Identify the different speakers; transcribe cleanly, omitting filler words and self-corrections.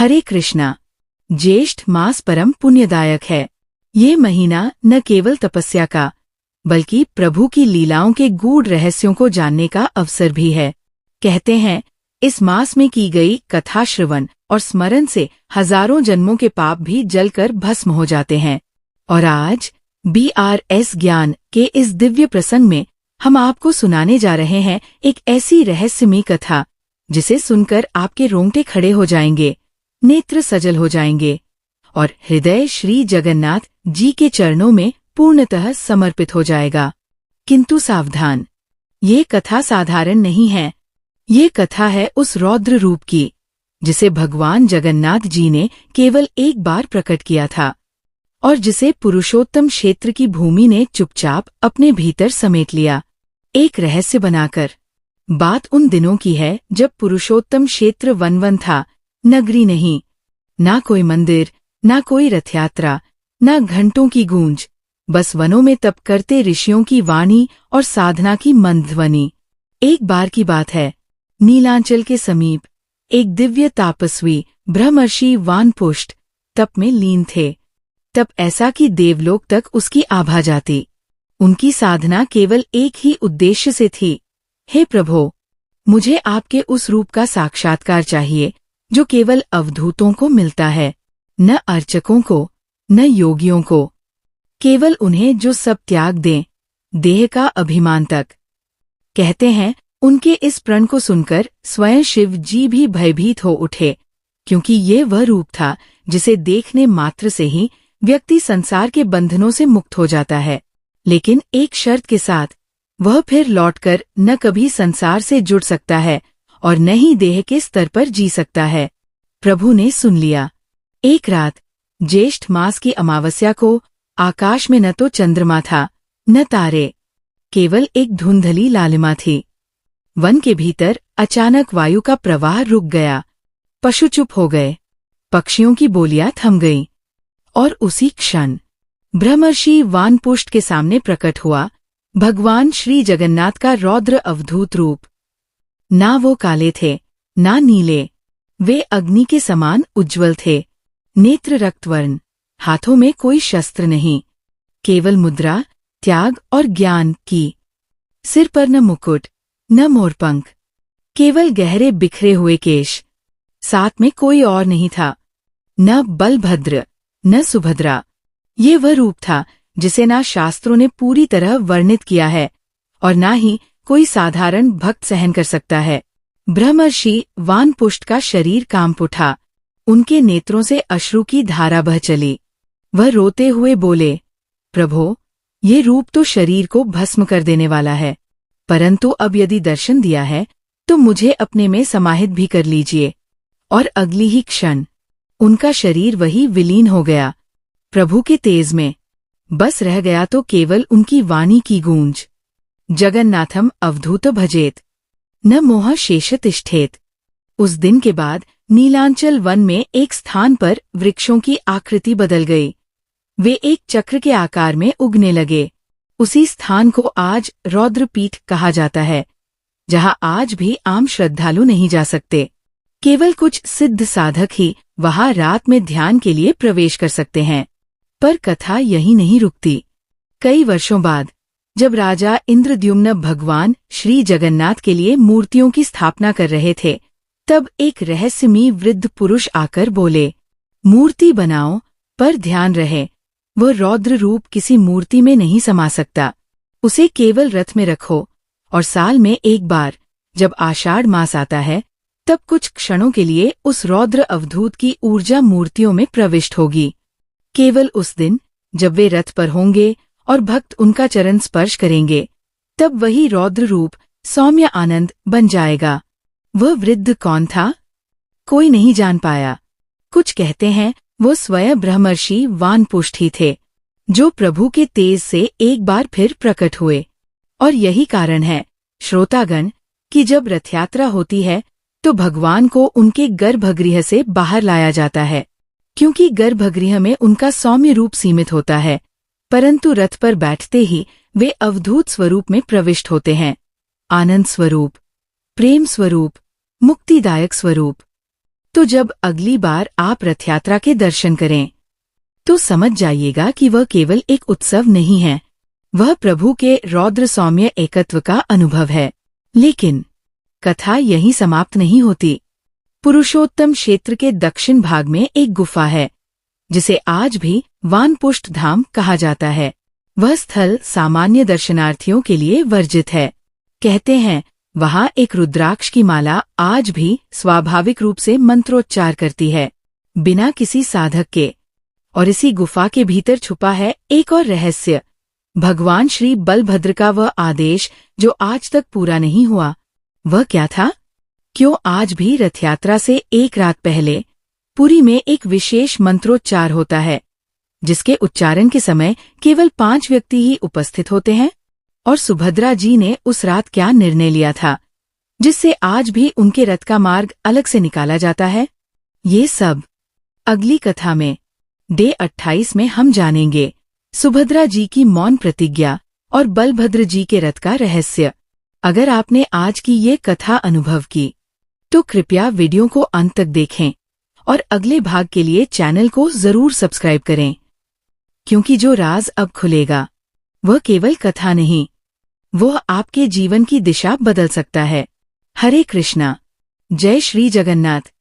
Speaker 1: हरे कृष्णा। ज्येष्ठ मास परम पुण्यदायक है। ये महीना न केवल तपस्या का बल्कि प्रभु की लीलाओं के गूढ़ रहस्यों को जानने का अवसर भी है। कहते हैं इस मास में की गई कथा श्रवण और स्मरण से हजारों जन्मों के पाप भी जलकर भस्म हो जाते हैं। और आज BRS ज्ञान के इस दिव्य प्रसंग में हम आपको सुनाने जा रहे हैं एक ऐसी रहस्यमयी कथा जिसे सुनकर आपके रोंगटे खड़े हो जाएंगे, नेत्र सजल हो जाएंगे और हृदय श्री जगन्नाथ जी के चरणों में पूर्णतः समर्पित हो जाएगा। किंतु सावधान, ये कथा साधारण नहीं है। ये कथा है उस रौद्र रूप की जिसे भगवान जगन्नाथ जी ने केवल एक बार प्रकट किया था और जिसे पुरुषोत्तम क्षेत्र की भूमि ने चुपचाप अपने भीतर समेट लिया, एक रहस्य बनाकर। बात उन दिनों की है जब पुरुषोत्तम क्षेत्र वन था, नगरी नहीं। ना कोई मंदिर, ना कोई रथयात्रा, ना घंटों की गूंज, बस वनों में तप करते ऋषियों की वाणी और साधना की मंद ध्वनि। एक बार की बात है, नीलांचल के समीप एक दिव्य तापस्वी ब्रह्मर्षि वानपुष्ट तप में लीन थे। तप ऐसा कि देवलोक तक उसकी आभा जाती। उनकी साधना केवल एक ही उद्देश्य से थी, हे प्रभो, मुझे आपके उस रूप का साक्षात्कार चाहिए जो केवल अवधूतों को मिलता है, न अर्चकों को, न योगियों को, केवल उन्हें जो सब त्याग दें, देह का अभिमान तक। कहते हैं उनके इस प्रण को सुनकर स्वयं शिव जी भी भयभीत हो उठे, क्योंकि ये वह रूप था जिसे देखने मात्र से ही व्यक्ति संसार के बंधनों से मुक्त हो जाता है, लेकिन एक शर्त के साथ, वह फिर लौटकर न कभी संसार से जुड़ सकता है और न ही देह के स्तर पर जी सकता है। प्रभु ने सुन लिया। एक रात ज्येष्ठ मास की अमावस्या को आकाश में न तो चंद्रमा था, न तारे, केवल एक धुंधली लालिमा थी। वन के भीतर अचानक वायु का प्रवाह रुक गया, पशु चुप हो गए, पक्षियों की बोलियां थम गईं, और उसी क्षण ब्रह्मर्षि वानपुष्ट के सामने प्रकट हुआ भगवान श्री जगन्नाथ का रौद्र अवधूत रूप। ना वो काले थे, ना नीले, वे अग्नि के समान उज्ज्वल थे, नेत्र रक्तवर्ण, हाथों में कोई शस्त्र नहीं, केवल मुद्रा, त्याग और ज्ञान की। सिर पर न मुकुट, न मोरपंख, केवल गहरे बिखरे हुए केश। साथ में कोई और नहीं था, न बलभद्र, न सुभद्रा। ये वह रूप था जिसे ना शास्त्रों ने पूरी तरह वर्णित किया है और ना ही कोई साधारण भक्त सहन कर सकता है। ब्रह्मर्षि वानपुष्ट का शरीर कांप उठा, उनके नेत्रों से अश्रु की धारा बह चली। वह रोते हुए बोले, प्रभो, ये रूप तो शरीर को भस्म कर देने वाला है, परंतु अब यदि दर्शन दिया है तो मुझे अपने में समाहित भी कर लीजिए। और अगली ही क्षण उनका शरीर वही विलीन हो गया, प्रभु के तेज में। बस रह गया तो केवल उनकी वाणी की गूंज, जगन्नाथम अवधूत भजेत, न मोह शेष तिष्ठेत। उस दिन के बाद नीलांचल वन में एक स्थान पर वृक्षों की आकृति बदल गई। वे एक चक्र के आकार में उगने लगे। उसी स्थान को आज रौद्रपीठ कहा जाता है, जहां आज भी आम श्रद्धालु नहीं जा सकते। केवल कुछ सिद्ध साधक ही वहां रात में ध्यान के लिए प्रवेश कर सकते हैं। पर कथा यही नहीं रुकती। कई वर्षों बाद जब राजा इंद्रद्युम्न भगवान श्री जगन्नाथ के लिए मूर्तियों की स्थापना कर रहे थे, तब एक रहस्यमयी वृद्ध पुरुष आकर बोले, मूर्ति बनाओ, पर ध्यान रहे, वह रौद्र रूप किसी मूर्ति में नहीं समा सकता। उसे केवल रथ में रखो और साल में एक बार जब आषाढ़ मास आता है, तब कुछ क्षणों के लिए उस रौद्र अवधूत की ऊर्जा मूर्तियों में प्रविष्ट होगी। केवल उस दिन जब वे रथ पर होंगे और भक्त उनका चरण स्पर्श करेंगे, तब वही रौद्र रूप सौम्य आनंद बन जाएगा। वह वृद्ध कौन था? कोई नहीं जान पाया। कुछ कहते हैं वो स्वयं ब्रह्मर्षि वानपुष्ट ही थे, जो प्रभु के तेज से एक बार फिर प्रकट हुए। और यही कारण है, श्रोतागण, कि जब रथयात्रा होती है तो भगवान को उनके गर्भगृह से बाहर लाया जाता है, क्योंकि गर्भगृह में उनका सौम्य रूप सीमित होता है, परंतु रथ पर बैठते ही वे अवधूत स्वरूप में प्रविष्ट होते हैं। आनंद स्वरूप, प्रेम स्वरूप, मुक्तिदायक स्वरूप। तो जब अगली बार आप रथ यात्रा के दर्शन करें तो समझ जाइएगा कि वह केवल एक उत्सव नहीं है, वह प्रभु के रौद्र सौम्य एकत्व का अनुभव है। लेकिन कथा यहीं समाप्त नहीं होती। पुरुषोत्तम क्षेत्र के दक्षिण भाग में एक गुफा है जिसे आज भी वानपुष्ट धाम कहा जाता है। वह स्थल सामान्य दर्शनार्थियों के लिए वर्जित है। कहते हैं वहां एक रुद्राक्ष की माला आज भी स्वाभाविक रूप से मंत्रोच्चार करती है, बिना किसी साधक के। और इसी गुफा के भीतर छुपा है एक और रहस्य, भगवान श्री बलभद्र का वह आदेश जो आज तक पूरा नहीं हुआ। वह क्या था? क्यों आज भी रथ यात्रा से एक रात पहले पुरी में एक विशेष मंत्रोच्चार होता है, जिसके उच्चारण के समय केवल 5 व्यक्ति ही उपस्थित होते हैं? और सुभद्रा जी ने उस रात क्या निर्णय लिया था जिससे आज भी उनके रथ का मार्ग अलग से निकाला जाता है? ये सब अगली कथा में डे 28 में हम जानेंगे। सुभद्रा जी की मौन प्रतिज्ञा और बलभद्र जी के रथ का रहस्य। अगर आपने आज की ये कथा अनुभव की तो कृपया वीडियो को अंत तक देखें और अगले भाग के लिए चैनल को जरूर सब्सक्राइब करें, क्योंकि जो राज अब खुलेगा वह केवल कथा नहीं, वह आपके जीवन की दिशा बदल सकता है। हरे कृष्णा। जय श्री जगन्नाथ।